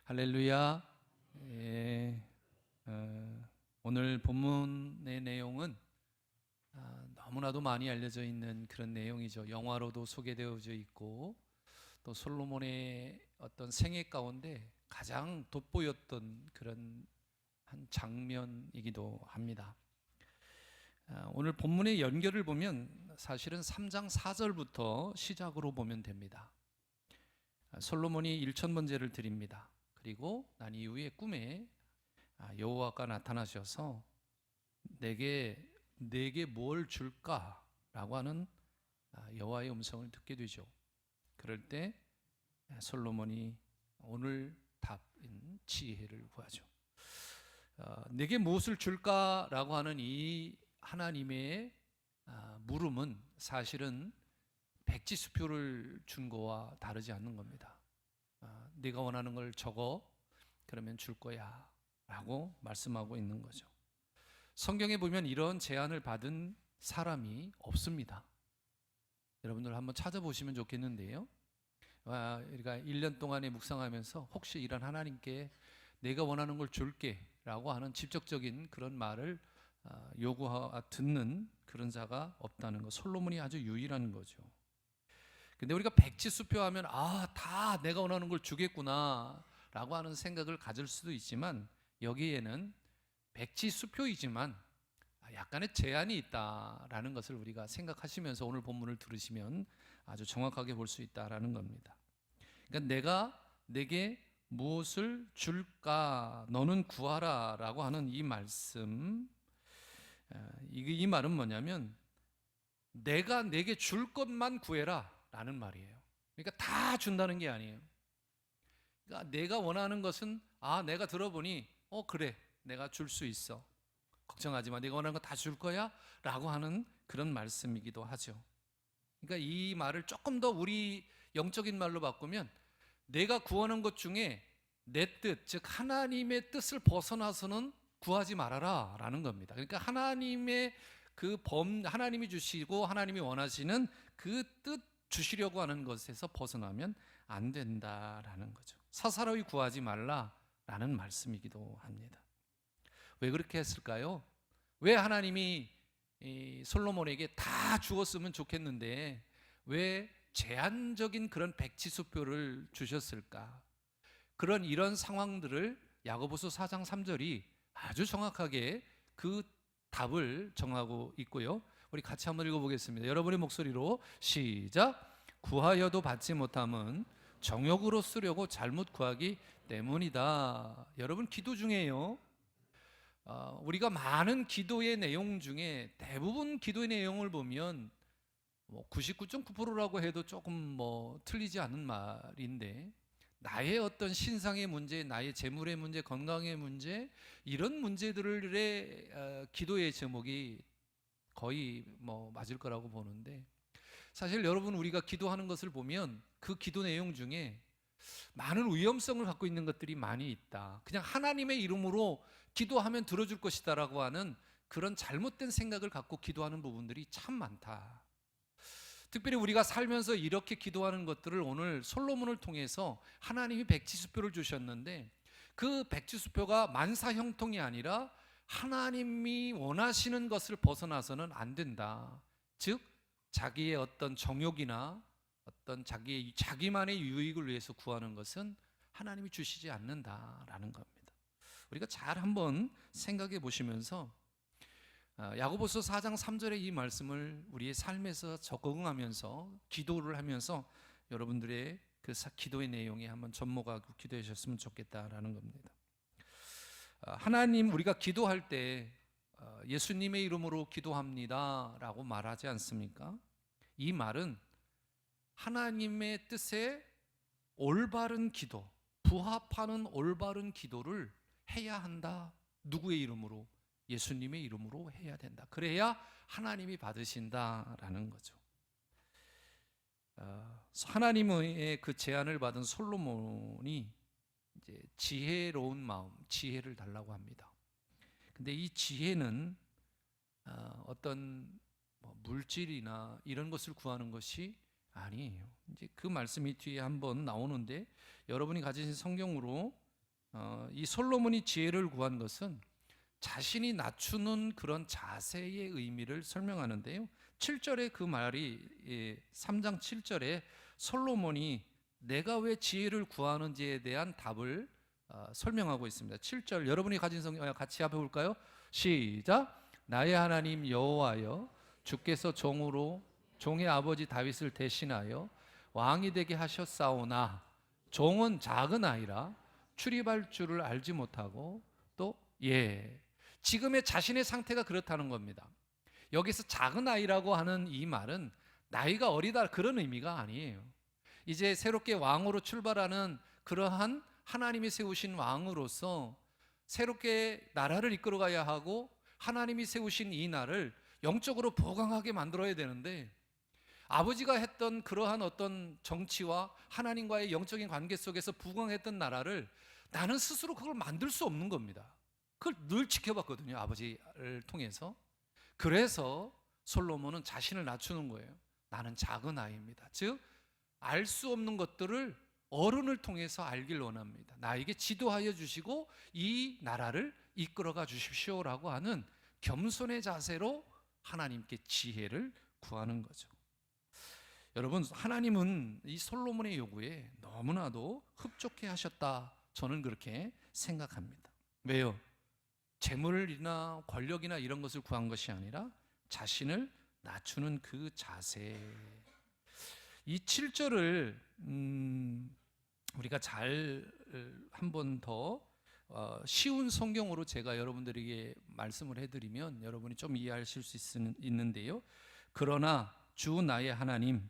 할렐루야. 예, 오늘 본문의 내용은 너무나도 많이 알려져 있는 그런 내용이죠. 영화로도 소개되어져 있고 또 솔로몬의 어떤 생애 가운데 가장 돋보였던 그런 한 장면이기도 합니다. 오늘 본문의 연결을 보면 사실은 3장 4절부터 시작으로 보면 됩니다. 솔로몬이 일천번제를 드립니다. 그리고 난 이후에 꿈에 여호와가 나타나셔서 내게 뭘 줄까라고 하는 여호와의 음성을 듣게 되죠. 그럴 때 솔로몬이 오늘 답인 지혜를 구하죠. 내게 무엇을 줄까라고 하는 이 하나님의 물음은 사실은 백지수표를 준 거와 다르지 않는 겁니다. 네가 원하는 걸 적어, 그러면 줄 거야 라고 말씀하고 있는 거죠. 성경에 보면 이런 제안을 받은 사람이 없습니다. 여러분들 한번 찾아보시면 좋겠는데요. 우리가 1년 동안에 묵상하면서 혹시 이런 하나님께 내가 원하는 걸 줄게 라고 하는 직접적인 그런 말을 듣는 그런 자가 없다는 것, 솔로몬이 아주 유일한 거죠. 근데 우리가 백지수표 하면 다 내가 원하는 걸 주겠구나 라고 하는 생각을 가질 수도 있지만, 여기에는 백지수표이지만 약간의 제한이 있다라는 것을 우리가 생각하시면서 오늘 본문을 들으시면 아주 정확하게 볼 수 있다라는 겁니다. 그러니까 내게 무엇을 줄까 너는 구하라 라고 하는 이 말씀, 이 말은 뭐냐면 내가 내게 줄 것만 구해라 라는 말이에요. 그러니까 다 준다는 게 아니에요. 그러니까 내가 원하는 것은 내가 들어보니 그래, 내가 줄 수 있어, 걱정하지 마, 내가 원하는 거 다 줄 거야 라고 하는 그런 말씀이기도 하죠. 그러니까 이 말을 조금 더 우리 영적인 말로 바꾸면 내가 구하는 것 중에 내 뜻, 즉 하나님의 뜻을 벗어나서는 구하지 말아라 라는 겁니다. 그러니까 하나님의 하나님이 주시고 하나님이 원하시는 그 뜻 주시려고 하는 것에서 벗어나면 안 된다라는 거죠. 사사로이 구하지 말라라는 말씀이기도 합니다. 왜 그렇게 했을까요? 왜 하나님이 솔로몬에게 다 주었으면 좋겠는데 왜 제한적인 그런 백지수표를 주셨을까? 이런 상황들을 야고보서 4장 3절이 아주 정확하게 그 답을 정하고 있고요. 우리 같이 한번 읽어보겠습니다. 여러분의 목소리로 시작. 구하여도 받지 못함은 정욕으로 쓰려고 잘못 구하기 때문이다. 여러분, 기도 중에요, 우리가 많은 기도의 내용 중에 대부분 기도의 내용을 보면 99.9%라고 해도 조금 틀리지 않은 말인데, 나의 어떤 신상의 문제, 나의 재물의 문제, 건강의 문제, 이런 문제들의 기도의 제목이 거의 맞을 거라고 보는데, 사실 여러분, 우리가 기도하는 것을 보면 그 기도 내용 중에 많은 위험성을 갖고 있는 것들이 많이 있다. 그냥 하나님의 이름으로 기도하면 들어줄 것이다 라고 하는 그런 잘못된 생각을 갖고 기도하는 부분들이 참 많다. 특별히 우리가 살면서 이렇게 기도하는 것들을 오늘 솔로몬을 통해서 하나님이 백지수표를 주셨는데, 그 백지수표가 만사형통이 아니라 하나님이 원하시는 것을 벗어나서는 안 된다. 즉 자기의 어떤 정욕이나 어떤 자기만의 유익을 위해서 구하는 것은 하나님이 주시지 않는다라는 겁니다. 우리가 잘 한번 생각해 보시면서 야고보서 4장 3절의 이 말씀을 우리의 삶에서 적응하면서 기도를 하면서 여러분들의 그 기도의 내용에 한번 접목하고 기도해 주셨으면 좋겠다라는 겁니다. 하나님, 우리가 기도할 때 예수님의 이름으로 기도합니다 라고 말하지 않습니까? 이 말은 하나님의 뜻에 올바른 기도, 부합하는 올바른 기도를 해야 한다. 누구의 이름으로? 예수님의 이름으로 해야 된다. 그래야 하나님이 받으신다라는 거죠. 하나님의 그 제안을 받은 솔로몬이 이제 지혜로운 마음, 지혜를 달라고 합니다. 근데 이 지혜는 어떤 물질이나 이런 것을 구하는 것이 아니에요. 이제 그 말씀이 뒤에 한번 나오는데, 여러분이 가지신 성경으로 이 솔로몬이 지혜를 구한 것은 자신이 낮추는 그런 자세의 의미를 설명하는데요. 7절에 그 말이 3장 7절에 솔로몬이 내가 왜 지혜를 구하는지에 대한 답을 설명하고 있습니다. 7절 여러분이 가진 성경 같이 합해 볼까요? 시작. 나의 하나님 여호와여 주께서 종의 아버지 다윗을 대신하여 왕이 되게 하셨사오나 종은 작은 아이라 출입할 줄을 알지 못하고 또 지금의 자신의 상태가 그렇다는 겁니다. 여기서 작은 아이라고 하는 이 말은 나이가 어리다 그런 의미가 아니에요. 이제 새롭게 왕으로 출발하는 그러한 하나님이 세우신 왕으로서 새롭게 나라를 이끌어가야 하고 하나님이 세우신 이 나라를 영적으로 보강하게 만들어야 되는데 아버지가 했던 그러한 어떤 정치와 하나님과의 영적인 관계 속에서 부강했던 나라를 나는 스스로 그걸 만들 수 없는 겁니다. 그걸 늘 지켜봤거든요, 아버지를 통해서. 그래서 솔로몬은 자신을 낮추는 거예요. 나는 작은 아이입니다. 즉 알 수 없는 것들을 어른을 통해서 알길 원합니다. 나에게 지도하여 주시고 이 나라를 이끌어가 주십시오라고 하는 겸손의 자세로 하나님께 지혜를 구하는 거죠. 여러분, 하나님은 이 솔로몬의 요구에 너무나도 흡족해 하셨다, 저는 그렇게 생각합니다. 왜요? 재물이나 권력이나 이런 것을 구한 것이 아니라 자신을 낮추는 그 자세. 이 7절을 우리가 잘 한 번 더 쉬운 성경으로 제가 여러분들에게 말씀을 해드리면 여러분이 좀 이해하실 수 있는데요. 그러나 주 나의 하나님,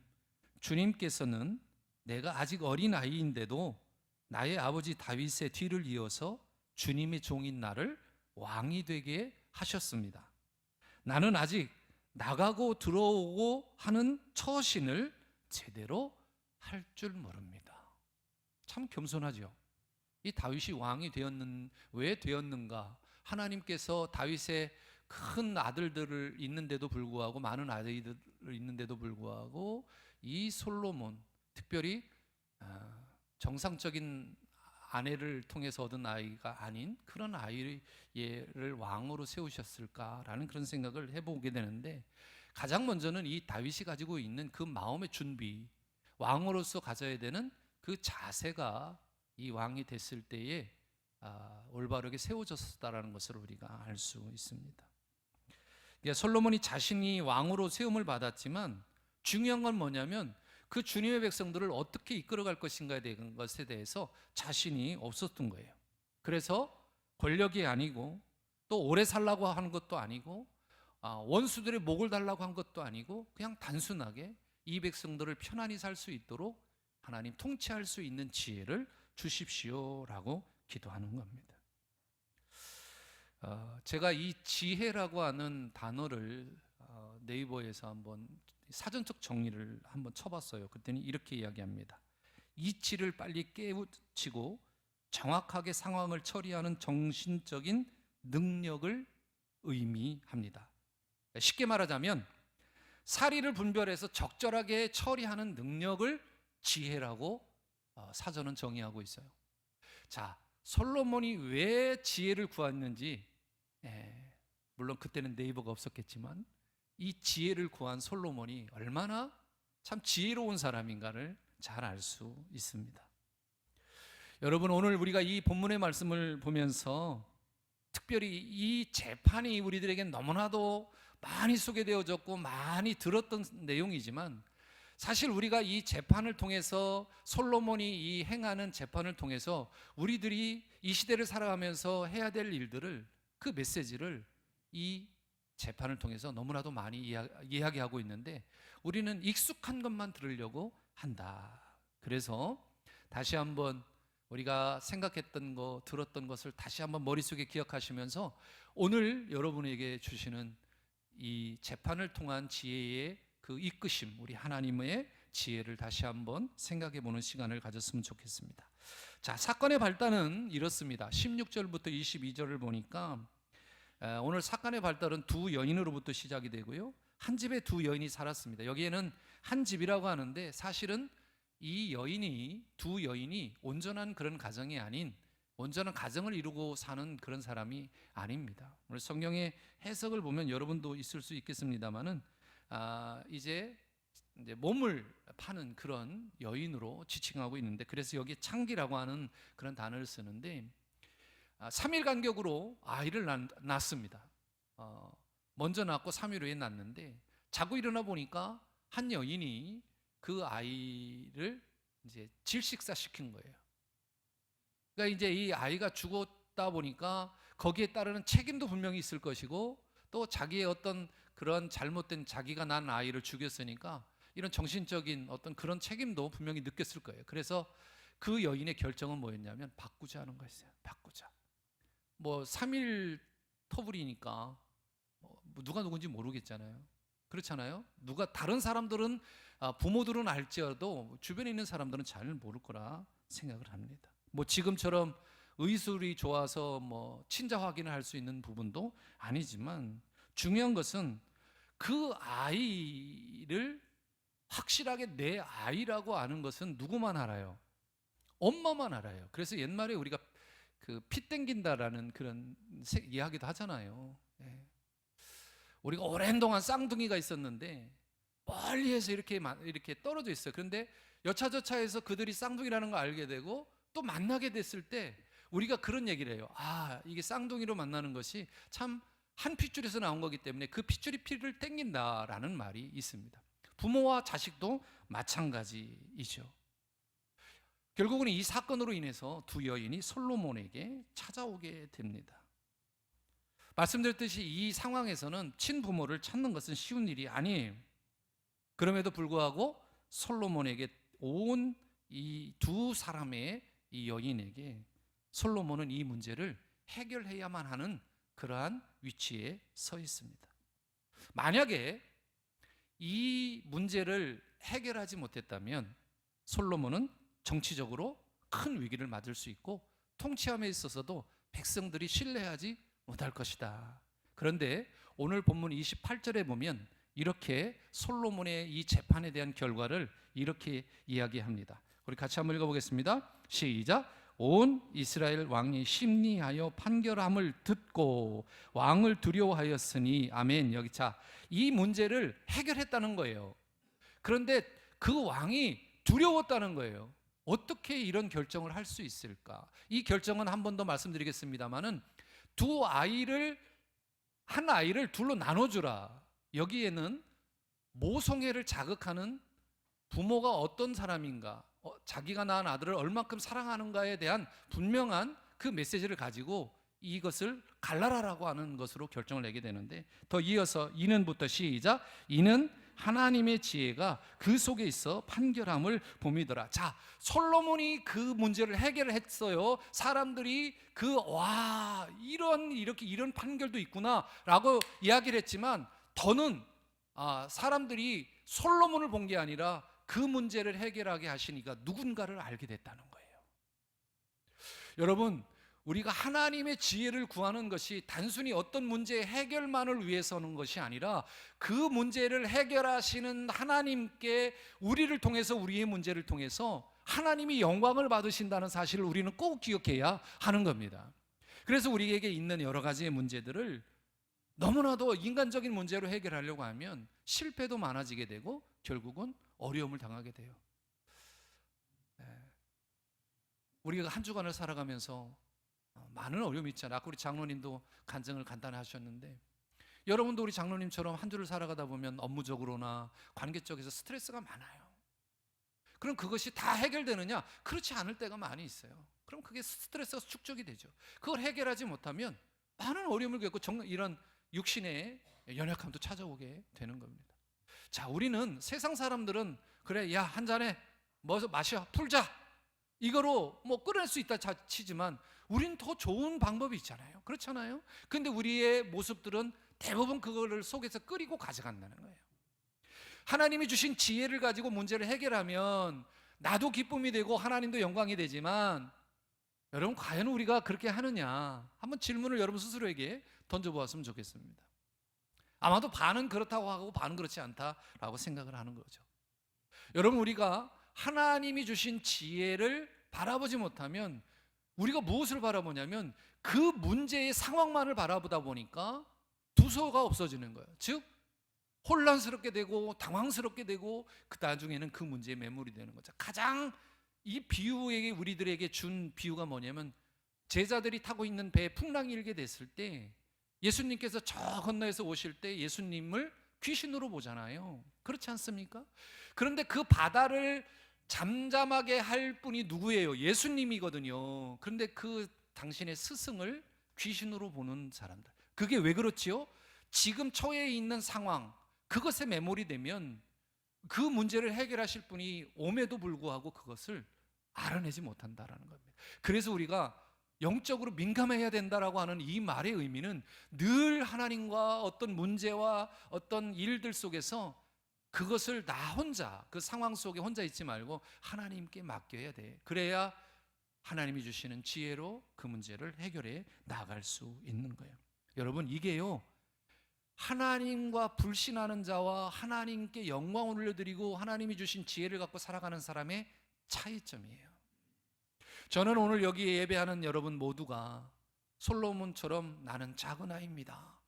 주님께서는 내가 아직 어린 아이인데도 나의 아버지 다윗의 뒤를 이어서 주님의 종인 나를 왕이 되게 하셨습니다. 나는 아직 나가고 들어오고 하는 처신을 제대로 할 줄 모릅니다. 참 겸손하죠. 이 다윗이 왕이 왜 되었는가? 하나님께서 다윗의 큰 아들들을 있는데도 불구하고, 많은 아들들을 있는데도 불구하고 이 솔로몬, 특별히 정상적인 아내를 통해서 얻은 아이가 아닌 그런 아이를 왕으로 세우셨을까라는 그런 생각을 해보게 되는데, 가장 먼저는 이 다윗이 가지고 있는 그 마음의 준비, 왕으로서 가져야 되는 그 자세가 이 왕이 됐을 때에 올바르게 세워졌다라는 것을 우리가 알 수 있습니다. 솔로몬이 자신이 왕으로 세움을 받았지만 중요한 건 뭐냐면 그 주님의 백성들을 어떻게 이끌어갈 것인가에 대한 것에 대해서 자신이 없었던 거예요. 그래서 권력이 아니고 또 오래 살라고 하는 것도 아니고 원수들의 목을 달라고 한 것도 아니고 그냥 단순하게 이 백성들을 편안히 살 수 있도록 하나님 통치할 수 있는 지혜를 주십시오라고 기도하는 겁니다. 제가 이 지혜라고 하는 단어를 네이버에서 한번 사전적 정의를 한번 쳐봤어요. 그랬더니 이렇게 이야기합니다. 이치를 빨리 깨우치고 정확하게 상황을 처리하는 정신적인 능력을 의미합니다. 쉽게 말하자면 사리를 분별해서 적절하게 처리하는 능력을 지혜라고 사전은 정의하고 있어요. 자, 솔로몬이 왜 지혜를 구했는지, 물론 그때는 네이버가 없었겠지만 이 지혜를 구한 솔로몬이 얼마나 참 지혜로운 사람인가를 잘 알 수 있습니다. 여러분, 오늘 우리가 이 본문의 말씀을 보면서 특별히 이 재판이 우리들에게 너무나도 많이 소개되어졌고 많이 들었던 내용이지만, 사실 우리가 이 재판을 통해서, 솔로몬이 이 행하는 재판을 통해서 우리들이 이 시대를 살아가면서 해야 될 일들을, 그 메시지를 이 재판을 통해서 너무나도 많이 이야기하고 있는데 우리는 익숙한 것만 들으려고 한다. 그래서 다시 한번 우리가 생각했던 거, 들었던 것을 다시 한번 머릿속에 기억하시면서 오늘 여러분에게 주시는 이 재판을 통한 지혜의 그 이끄심, 우리 하나님의 지혜를 다시 한번 생각해 보는 시간을 가졌으면 좋겠습니다. 자, 사건의 발단은 이렇습니다. 16절부터 22절을 보니까 오늘 사건의 발달은 두 여인으로부터 시작이 되고요, 한 집에 두 여인이 살았습니다. 여기에는 한 집이라고 하는데 사실은 이 두 여인이 온전한 그런 가정이 아닌 온전한 가정을 이루고 사는 그런 사람이 아닙니다. 오늘 성경의 해석을 보면 여러분도 있을 수 있겠습니다만은 이제 몸을 파는 그런 여인으로 지칭하고 있는데, 그래서 여기 창기라고 하는 그런 단어를 쓰는데 3일 간격으로 아이를 낳습니다. 먼저 낳고 3일 후에 낳는데, 자고 일어나 보니까 한 여인이 그 아이를 이제 질식사 시킨 거예요. 그러니까 이제 이 아이가 죽었다 보니까 거기에 따르는 책임도 분명히 있을 것이고, 또 자기의 어떤 그런 잘못된, 자기가 낳은 아이를 죽였으니까 이런 정신적인 어떤 그런 책임도 분명히 느꼈을 거예요. 그래서 그 여인의 결정은 뭐였냐면 바꾸자 하는 거였어요. 바꾸자. 뭐 3일 터불이니까 뭐 누가 누군지 모르겠잖아요. 그렇잖아요. 누가 다른 사람들은 부모들은 알지라도 주변에 있는 사람들은 잘 모를 거라 생각을 합니다. 뭐 지금처럼 의술이 좋아서 뭐 친자 확인을 할 수 있는 부분도 아니지만, 중요한 것은 그 아이를 확실하게 내 아이라고 아는 것은 누구만 알아요? 엄마만 알아요. 그래서 옛말에 우리가 그 피 땡긴다라는 그런 이야기도 하잖아요. 우리가 오랜 동안 쌍둥이가 있었는데 멀리에서 이렇게 떨어져 있어요. 그런데 여차저차해서 그들이 쌍둥이라는 걸 알게 되고 또 만나게 됐을 때 우리가 그런 얘기를 해요. 이게 쌍둥이로 만나는 것이 참 한 핏줄에서 나온 거기 때문에 그 핏줄이 피를 땡긴다라는 말이 있습니다. 부모와 자식도 마찬가지이죠. 결국은 이 사건으로 인해서 두 여인이 솔로몬에게 찾아오게 됩니다. 말씀드렸듯이 이 상황에서는 친부모를 찾는 것은 쉬운 일이 아니에요. 그럼에도 불구하고 솔로몬에게 온 이 두 사람의 이 여인에게 솔로몬은 이 문제를 해결해야만 하는 그러한 위치에 서 있습니다. 만약에 이 문제를 해결하지 못했다면 솔로몬은 정치적으로 큰 위기를 맞을 수 있고 통치함에 있어서도 백성들이 신뢰하지 못할 것이다. 그런데 오늘 본문 28절에 보면 이렇게 솔로몬의 이 재판에 대한 결과를 이렇게 이야기합니다. 우리 같이 한번 읽어보겠습니다. 시작. 온 이스라엘 왕이 심리하여 판결함을 듣고 왕을 두려워하였으니. 아멘. 여기 이 문제를 해결했다는 거예요. 그런데 그 왕이 두려웠다는 거예요. 어떻게 이런 결정을 할 수 있을까? 이 결정은 한 번 더 말씀드리겠습니다만은 한 아이를 둘로 나눠주라. 여기에는 모성애를 자극하는 부모가 어떤 사람인가, 자기가 낳은 아들을 얼만큼 사랑하는가에 대한 분명한 그 메시지를 가지고 이것을 갈라라라고 하는 것으로 결정을 내게 되는데, 더 이어서 이는부터 시작. 이는 하나님의 지혜가 그 속에 있어 판결함을 봄이더라. 솔로몬이 그 문제를 해결했어요. 사람들이 이런 판결도 있구나라고 이야기를 했지만, 더는 사람들이 솔로몬을 본 게 아니라 그 문제를 해결하게 하시니까 누군가를 알게 됐다는 거예요. 여러분, 우리가 하나님의 지혜를 구하는 것이 단순히 어떤 문제의 해결만을 위해서는 것이 아니라 그 문제를 해결하시는 하나님께 우리를 통해서, 우리의 문제를 통해서 하나님이 영광을 받으신다는 사실을 우리는 꼭 기억해야 하는 겁니다. 그래서 우리에게 있는 여러 가지의 문제들을 너무나도 인간적인 문제로 해결하려고 하면 실패도 많아지게 되고 결국은 어려움을 당하게 돼요. 우리가 한 주간을 살아가면서 많은 어려움이 있잖아요. 아까 우리 장로님도 간증을 간단히 하셨는데, 여러분도 우리 장로님처럼 한 주를 살아가다 보면 업무적으로나 관계적에서 스트레스가 많아요. 그럼 그것이 다 해결되느냐? 그렇지 않을 때가 많이 있어요. 그럼 그게 스트레스가 축적이 되죠. 그걸 해결하지 못하면 많은 어려움을 겪고 이런 육신의 연약함도 찾아오게 되는 겁니다. 우리는 세상 사람들은 그래, 야, 한 잔에 마셔, 풀자, 이거로 끌어낼 수 있다 치지만 우리는 더 좋은 방법이 있잖아요. 그렇잖아요. 근데 우리의 모습들은 대부분 그거를 속에서 끓이고 가져간다는 거예요. 하나님이 주신 지혜를 가지고 문제를 해결하면 나도 기쁨이 되고 하나님도 영광이 되지만, 여러분, 과연 우리가 그렇게 하느냐? 한번 질문을 여러분 스스로에게 던져보았으면 좋겠습니다. 아마도 반은 그렇다고 하고 반은 그렇지 않다라고 생각을 하는 거죠. 여러분, 우리가 하나님이 주신 지혜를 바라보지 못하면 우리가 무엇을 바라보냐면 그 문제의 상황만을 바라보다 보니까 두서가 없어지는 거예요. 즉 혼란스럽게 되고 당황스럽게 되고 그 나중에는 그 문제에 매몰이 되는 거죠. 가장 이 비유에게 우리들에게 준 비유가 뭐냐면 제자들이 타고 있는 배에 풍랑이 일게 됐을 때 예수님께서 저 건너에서 오실 때 예수님을 귀신으로 보잖아요. 그렇지 않습니까? 그런데 그 바다를 잠잠하게 할 분이 누구예요? 예수님이거든요. 그런데 그 당신의 스승을 귀신으로 보는 사람들. 그게 왜 그렇지요? 지금 처해 있는 상황, 그것에 매몰이 되면 그 문제를 해결하실 분이 옴에도 불구하고 그것을 알아내지 못한다라는 겁니다. 그래서 우리가 영적으로 민감해야 된다라고 하는 이 말의 의미는 늘 하나님과 어떤 문제와 어떤 일들 속에서 그것을 나 혼자 그 상황 속에 혼자 있지 말고 하나님께 맡겨야 돼. 그래야 하나님이 주시는 지혜로 그 문제를 해결해 나갈 수 있는 거예요. 여러분, 이게요, 하나님과 불신하는 자와 하나님께 영광을 올려드리고 하나님이 주신 지혜를 갖고 살아가는 사람의 차이점이에요. 저는 오늘 여기 예배하는 여러분 모두가 솔로몬처럼 나는 작은 아이입니다,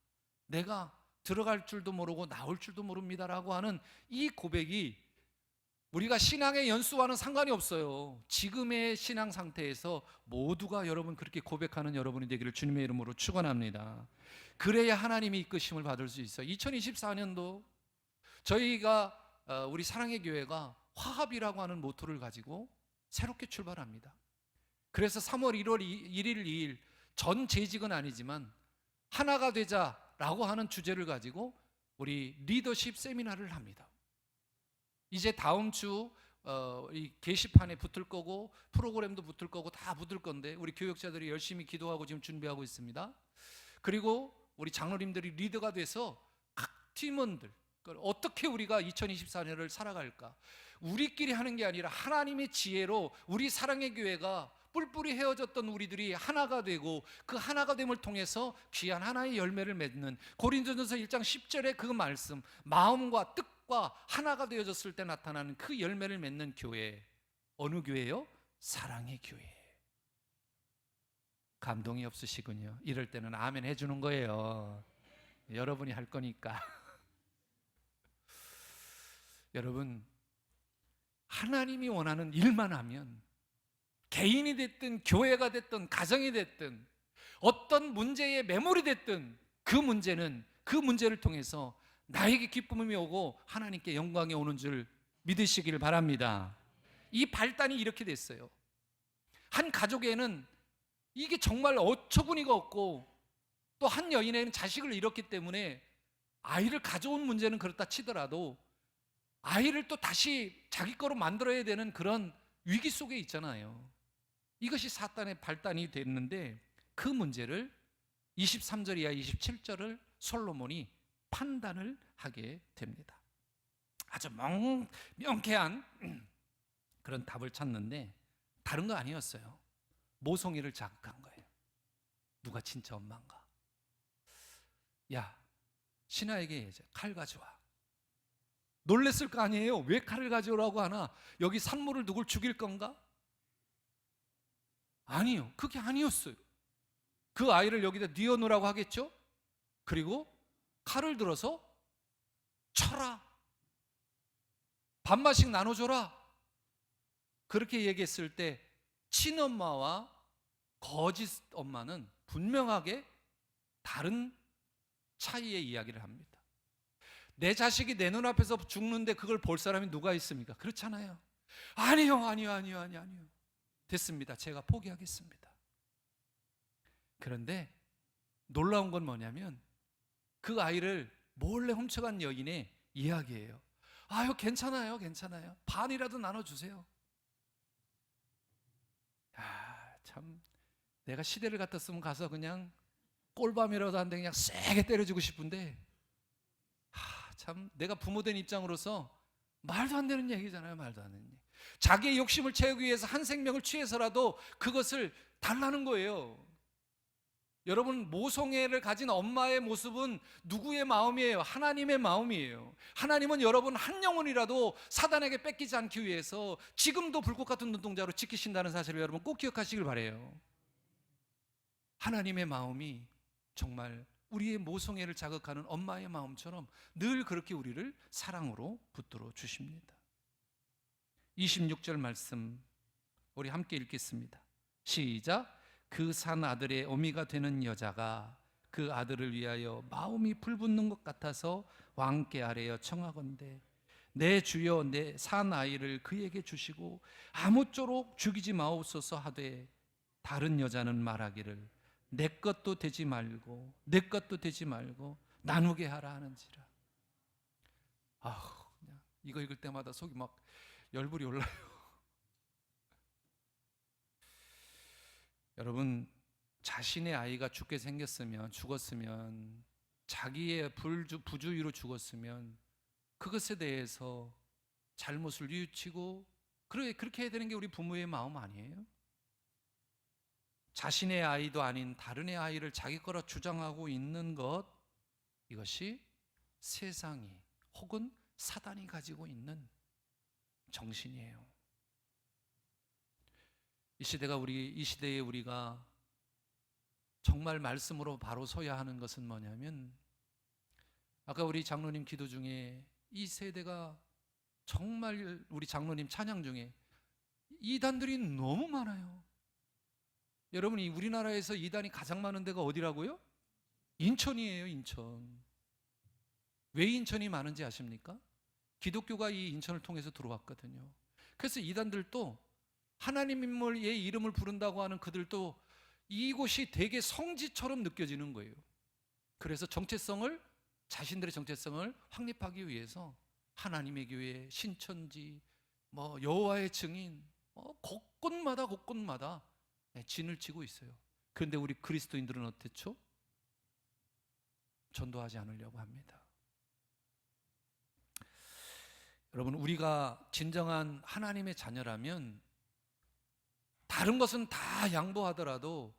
내가 들어갈 줄도 모르고 나올 줄도 모릅니다라고 하는 이 고백이 우리가 신앙의 연수와는 상관이 없어요. 지금의 신앙 상태에서 모두가 여러분 그렇게 고백하는 여러분이 되기를 주님의 이름으로 축원합니다. 그래야 하나님이 이끄심을 받을 수 있어요. 2024년도 저희가 우리 사랑의 교회가 화합이라고 하는 모토를 가지고 새롭게 출발합니다. 그래서 3월 1월 1일 2일 전 재직은 아니지만 하나가 되자라고 하는 주제를 가지고 우리 리더십 세미나를 합니다. 이제 다음 주 이 게시판에 붙을 거고 프로그램도 붙을 거고 다 붙을 건데 우리 교역자들이 열심히 기도하고 지금 준비하고 있습니다. 그리고 우리 장로님들이 리더가 돼서 각 팀원들 어떻게 우리가 2024년을 살아갈까, 우리끼리 하는 게 아니라 하나님의 지혜로 우리 사랑의 교회가 뿔뿔이 헤어졌던 우리들이 하나가 되고 그 하나가 됨을 통해서 귀한 하나의 열매를 맺는 고린도전서 1장 10절의 그 말씀, 마음과 뜻과 하나가 되어졌을 때 나타나는 그 열매를 맺는 교회. 어느 교회요? 사랑의 교회. 감동이 없으시군요. 이럴 때는 아멘 해주는 거예요. 여러분이 할 거니까. 여러분, 하나님이 원하는 일만 하면 개인이 됐든 교회가 됐든 가정이 됐든 어떤 문제에 매몰이 됐든 그 문제를 통해서 나에게 기쁨이 오고 하나님께 영광이 오는 줄 믿으시길 바랍니다. 이 발단이 이렇게 됐어요. 한 가족에는 이게 정말 어처구니가 없고 또 한 여인에는 자식을 잃었기 때문에 아이를 가져온 문제는 그렇다 치더라도 아이를 또 다시 자기 거로 만들어야 되는 그런 위기 속에 있잖아요. 이것이 사탄의 발단이 됐는데 그 문제를 23절 이하 27절을 솔로몬이 판단을 하게 됩니다. 아주 명쾌한 그런 답을 찾는데 다른 거 아니었어요. 모성애를 자극한 거예요. 누가 진짜 엄마인가? 야, 신하에게 이제 칼 가져와. 놀랬을 거 아니에요. 왜 칼을 가져오라고 하나? 여기 산모를 누굴 죽일 건가? 아니요, 그게 아니었어요. 그 아이를 여기다 뉘어놓으라고 하겠죠? 그리고 칼을 들어서 쳐라, 반반씩 나눠줘라, 그렇게 얘기했을 때 친엄마와 거짓 엄마는 분명하게 다른 차이의 이야기를 합니다. 내 자식이 내 눈앞에서 죽는데 그걸 볼 사람이 누가 있습니까? 그렇잖아요. 아니요. 됐습니다. 제가 포기하겠습니다. 그런데 놀라운 건 뭐냐면 그 아이를 몰래 훔쳐간 여인의 이야기예요. 아유, 괜찮아요. 반이라도 나눠주세요. 참, 내가 시대를 같았으면 가서 그냥 꼴밤이라도 안 돼 그냥 세게 때려주고 싶은데 참, 내가 부모된 입장으로서 말도 안 되는 얘기잖아요. 말도 안 되는 얘기. 자기의 욕심을 채우기 위해서 한 생명을 취해서라도 그것을 달라는 거예요. 여러분, 모성애를 가진 엄마의 모습은 누구의 마음이에요? 하나님의 마음이에요. 하나님은 여러분 한 영혼이라도 사단에게 뺏기지 않기 위해서 지금도 불꽃 같은 눈동자로 지키신다는 사실을 여러분 꼭 기억하시길 바라요. 하나님의 마음이 정말 우리의 모성애를 자극하는 엄마의 마음처럼 늘 그렇게 우리를 사랑으로 붙들어 주십니다. 26절 말씀 우리 함께 읽겠습니다. 시작. 그 산 아들의 어미가 되는 여자가 그 아들을 위하여 마음이 불붙는 것 같아서 왕께 아뢰어 청하건대 내 주여 내 산 아이를 그에게 주시고 아무쪼록 죽이지 마옵소서 하되 다른 여자는 말하기를 내 것도 되지 말고 내 것도 되지 말고 나누게 하라 하는지라. 그냥 이거 읽을 때마다 속이 막 열불이 올라요. 여러분, 자신의 아이가 죽었으면 자기의 부주의로 죽었으면 그것에 대해서 잘못을 뉘우치고 그렇게 해야 되는 게 우리 부모의 마음 아니에요? 자신의 아이도 아닌 다른 애 아이를 자기 거라 주장하고 있는 것, 이것이 세상이 혹은 사단이 가지고 있는 정신이에요. 이 시대에 우리가 정말 말씀으로 바로 서야 하는 것은 뭐냐면, 아까 우리 장로님 기도 중에 이 세대가 정말 우리 장로님 찬양 중에 이단들이 너무 많아요. 여러분이 우리나라에서 이단이 가장 많은 데가 어디라고요? 인천이에요, 인천. 왜 인천이 많은지 아십니까? 기독교가 이 인천을 통해서 들어왔거든요. 그래서 이단들도 하나님의 이름을 부른다고 하는 그들도 이곳이 되게 성지처럼 느껴지는 거예요. 그래서 자신들의 정체성을 확립하기 위해서 하나님의 교회, 신천지, 여호와의 증인, 곳곳마다 진을 치고 있어요. 그런데 우리 그리스도인들은 어땠죠? 전도하지 않으려고 합니다. 여러분, 우리가 진정한 하나님의 자녀라면 다른 것은 다 양보하더라도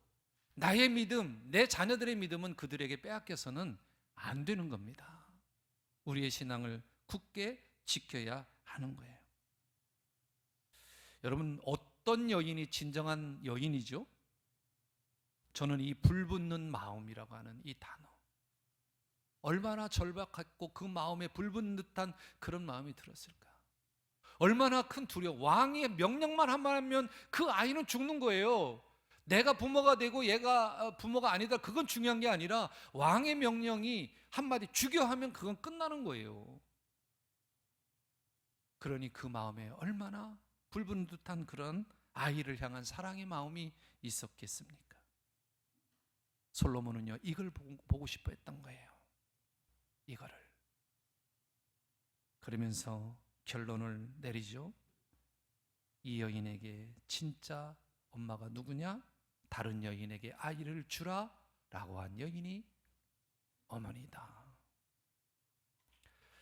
나의 믿음, 내 자녀들의 믿음은 그들에게 빼앗겨서는 안 되는 겁니다. 우리의 신앙을 굳게 지켜야 하는 거예요. 여러분, 어떤 여인이 진정한 여인이죠? 저는 이 불붙는 마음이라고 하는 이 단어, 얼마나 절박했고 그 마음에 불붙는 듯한 그런 마음이 들었을까? 얼마나 큰 두려움. 왕의 명령만 하면 그 아이는 죽는 거예요. 내가 부모가 되고 얘가 부모가 아니다, 그건 중요한 게 아니라 왕의 명령이 한마디 죽여 하면 그건 끝나는 거예요. 그러니 그 마음에 얼마나 불붙는 듯한 그런 아이를 향한 사랑의 마음이 있었겠습니까? 솔로몬은요, 이걸 보고 싶어 했던 거예요. 이거를. 그러면서 결론을 내리죠. 이 여인에게 진짜 엄마가 누구냐? 다른 여인에게 아이를 주라 라고 한 여인이 어머니다.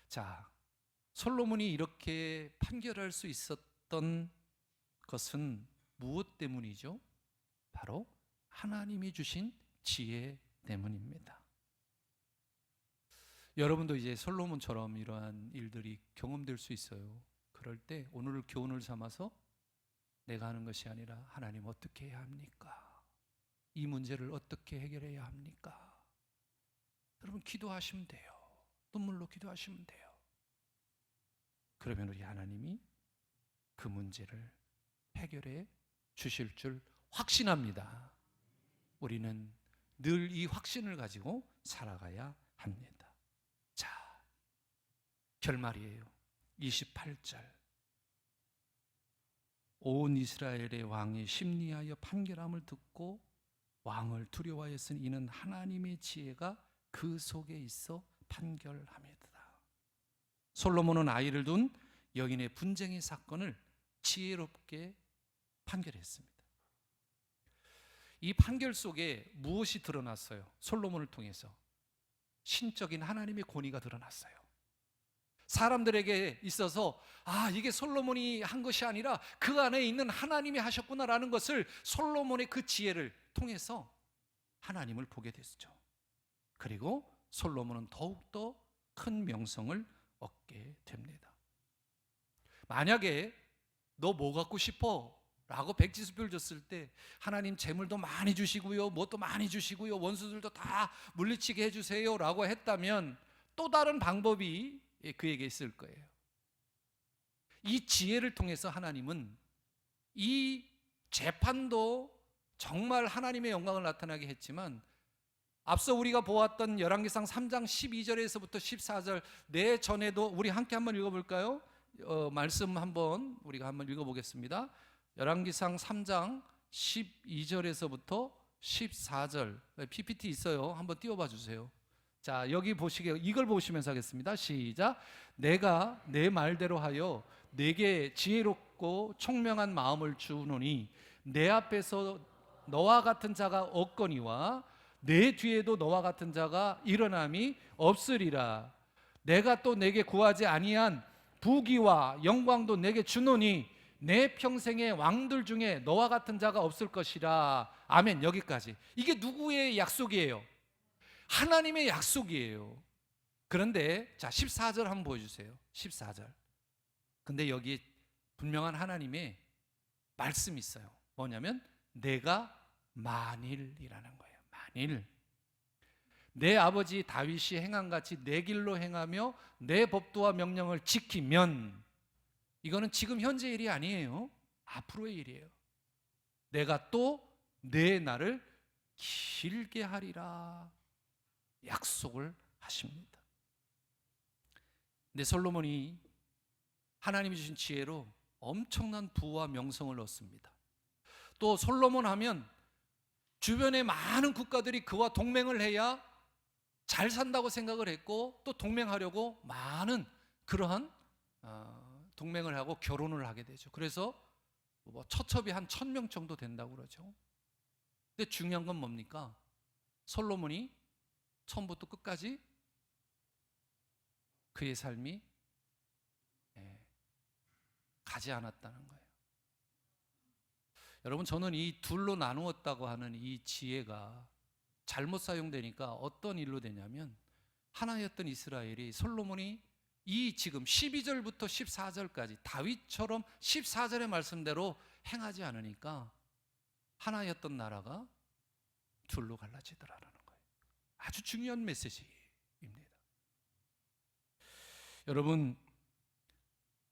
자, 솔로몬이 이렇게 판결할 수 있었던 것은 무엇 때문이죠? 바로 하나님이 주신 지혜 때문입니다. 여러분도 이제 솔로몬처럼 이러한 일들이 경험될 수 있어요. 그럴 때 오늘 교훈을 삼아서 내가 하는 것이 아니라 하나님 어떻게 해야 합니까? 이 문제를 어떻게 해결해야 합니까? 여러분, 기도하시면 돼요. 눈물로 기도하시면 돼요. 그러면 우리 하나님이 그 문제를 해결해 주실 줄 확신합니다. 우리는 늘 이 확신을 가지고 살아가야 합니다. 자, 결말이에요. 28절. 온 이스라엘의 왕이 심리하여 판결함을 듣고 왕을 두려워하였으니 이는 하나님의 지혜가 그 속에 있어 판결함이다. 솔로몬은 아이를 둔 여인의 분쟁의 사건을 지혜롭게 판결했습니다. 이 판결 속에 무엇이 드러났어요? 솔로몬을 통해서 신적인 하나님의 권위가 드러났어요. 사람들에게 있어서 이게 솔로몬이 한 것이 아니라 그 안에 있는 하나님이 하셨구나라는 것을 솔로몬의 그 지혜를 통해서 하나님을 보게 됐죠. 그리고 솔로몬은 더욱더 큰 명성을 얻게 됩니다. 만약에 너 뭐 갖고 싶어? 라고 백지수표를 줬을 때 하나님 재물도 많이 주시고요, 뭣도 많이 주시고요, 원수들도 다 물리치게 해주세요 라고 했다면 또 다른 방법이 그에게 있을 거예요. 이 지혜를 통해서 하나님은 이 재판도 정말 하나님의 영광을 나타나게 했지만, 앞서 우리가 보았던 열왕기상 3장 12절에서부터 14절 내 전에도 우리 함께 한번 읽어볼까요? 말씀 한번 우리가 한번 읽어보겠습니다. 열왕기상 3장 12절에서부터 14절 PPT 있어요. 한번 띄워봐 주세요. 자, 여기 보시게 이걸 보시면서 하겠습니다. 시작. 내가 내 말대로 하여 내게 지혜롭고 총명한 마음을 주노니 내 앞에서 너와 같은 자가 없거니와 내 뒤에도 너와 같은 자가 일어남이 없으리라. 내가 또 내게 구하지 아니한 부귀와 영광도 내게 주노니 내 평생의 왕들 중에 너와 같은 자가 없을 것이라. 아멘. 여기까지. 이게 누구의 약속이에요? 하나님의 약속이에요. 그런데 자 14절 한번 보여주세요. 14절. 근데 여기 분명한 하나님의 말씀이 있어요. 뭐냐면 내가 만일이라는 거예요. 만일 내 아버지 다윗이 행한 같이 내 길로 행하며 내 법도와 명령을 지키면, 이거는 지금 현재 일이 아니에요. 앞으로의 일이에요. 내가 또 내 날을 길게 하리라 약속을 하십니다. 근데 솔로몬이 하나님이 주신 지혜로 엄청난 부와 명성을 얻습니다. 또 솔로몬 하면 주변의 많은 국가들이 그와 동맹을 해야 잘 산다고 생각을 했고, 또 동맹하려고 많은 그러한 동맹을 하고 결혼을 하게 되죠. 그래서 뭐 처첩이 한 1000명 정도 된다고 그러죠. 근데 중요한 건 뭡니까? 솔로몬이 처음부터 끝까지 그의 삶이 가지 않았다는 거예요. 여러분, 저는 이 둘로 나누었다고 하는 이 지혜가 잘못 사용되니까 어떤 일로 되냐면, 하나였던 이스라엘이 솔로몬이 이 지금 12절부터 14절까지 다윗처럼 14절의 말씀대로 행하지 않으니까 하나였던 나라가 둘로 갈라지더라는 거예요. 아주 중요한 메시지입니다. 여러분,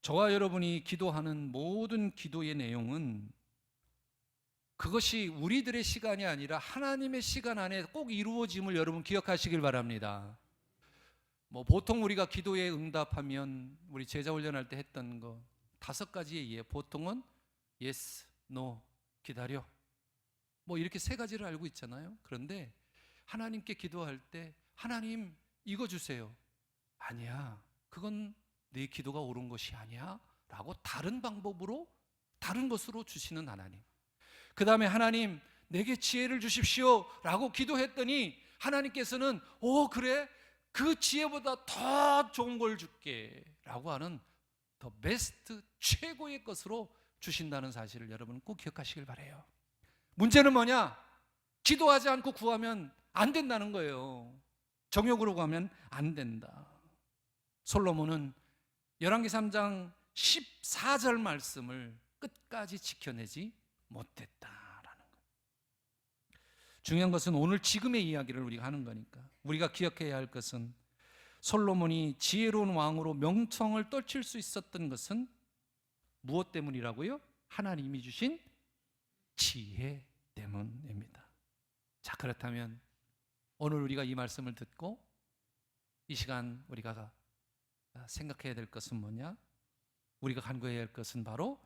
저와 여러분이 기도하는 모든 기도의 내용은 그것이 우리들의 시간이 아니라 하나님의 시간 안에 꼭 이루어짐을 여러분 기억하시길 바랍니다. 뭐 보통 우리가 기도에 응답하면 우리 제자 훈련할 때 했던 거 5가지의 예, 보통은 yes, no, 기다려, 뭐 이렇게 3가지를 알고 있잖아요. 그런데 하나님께 기도할 때 하나님 이거 주세요, 아니야, 그건 내 기도가 옳은 것이 아니야 라고 다른 방법으로 다른 것으로 주시는 하나님. 그 다음에 하나님 내게 지혜를 주십시오 라고 기도했더니 하나님께서는 그래, 그 지혜보다 더 좋은 걸 줄게 라고 하는 더 베스트, 최고의 것으로 주신다는 사실을 여러분 꼭 기억하시길 바라요. 문제는 뭐냐? 기도하지 않고 구하면 안 된다는 거예요. 정욕으로 구하면 안 된다. 솔로몬은 열왕기 3장 14절 말씀을 끝까지 지켜내지 못했다라는 거예요. 중요한 것은 오늘 지금의 이야기를 우리가 하는 거니까 우리가 기억해야 할 것은, 솔로몬이 지혜로운 왕으로 명성을 떨칠 수 있었던 것은 무엇 때문이라고요? 하나님이 주신 지혜 때문입니다. 자, 그렇다면 오늘 우리가 이 말씀을 듣고 이 시간 우리가 생각해야 될 것은 뭐냐? 우리가 간구해야 할 것은 바로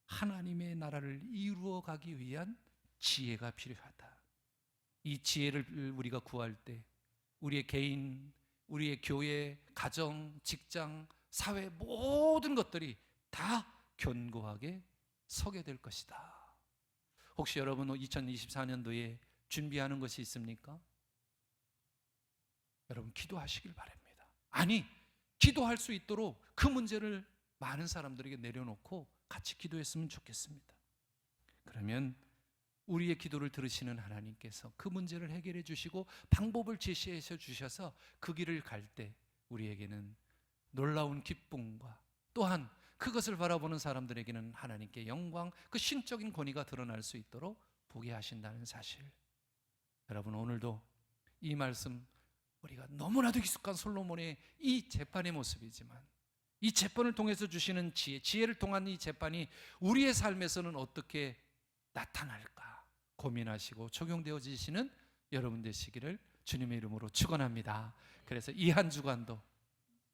하나님의 나라를 이루어 가기 위한 지혜가 필요하다. 이 지혜를 우리가 구할 때 우리의 개인, 우리의 교회, 가정, 직장, 사회 모든 것들이 다 견고하게 서게 될 것이다. 혹시 여러분 2024년도에 준비하는 것이 있습니까? 여러분 기도하시길 바랍니다. 아니, 기도할 수 있도록 그 문제를 많은 사람들에게 내려놓고 같이 기도했으면 좋겠습니다. 그러면 우리의 기도를 들으시는 하나님께서 그 문제를 해결해 주시고 방법을 제시해 주셔서 그 길을 갈 때 우리에게는 놀라운 기쁨과 또한 그것을 바라보는 사람들에게는 하나님께 영광, 그 신적인 권위가 드러날 수 있도록 보게 하신다는 사실. 여러분, 오늘도 이 말씀, 우리가 너무나도 익숙한 솔로몬의 이 재판의 모습이지만 이 재판을 통해서 주시는 지혜를 통한 이 재판이 우리의 삶에서는 어떻게 나타날까 고민하시고 적용되어지시는 여러분 되시기를 주님의 이름으로 축원합니다. 그래서 이 한 주간도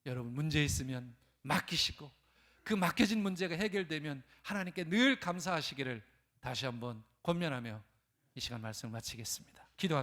여러분 문제 있으면 맡기시고, 그 맡겨진 문제가 해결되면 하나님께 늘 감사하시기를 다시 한번 권면하며 이 시간 말씀을 마치겠습니다. 기도하겠습니다.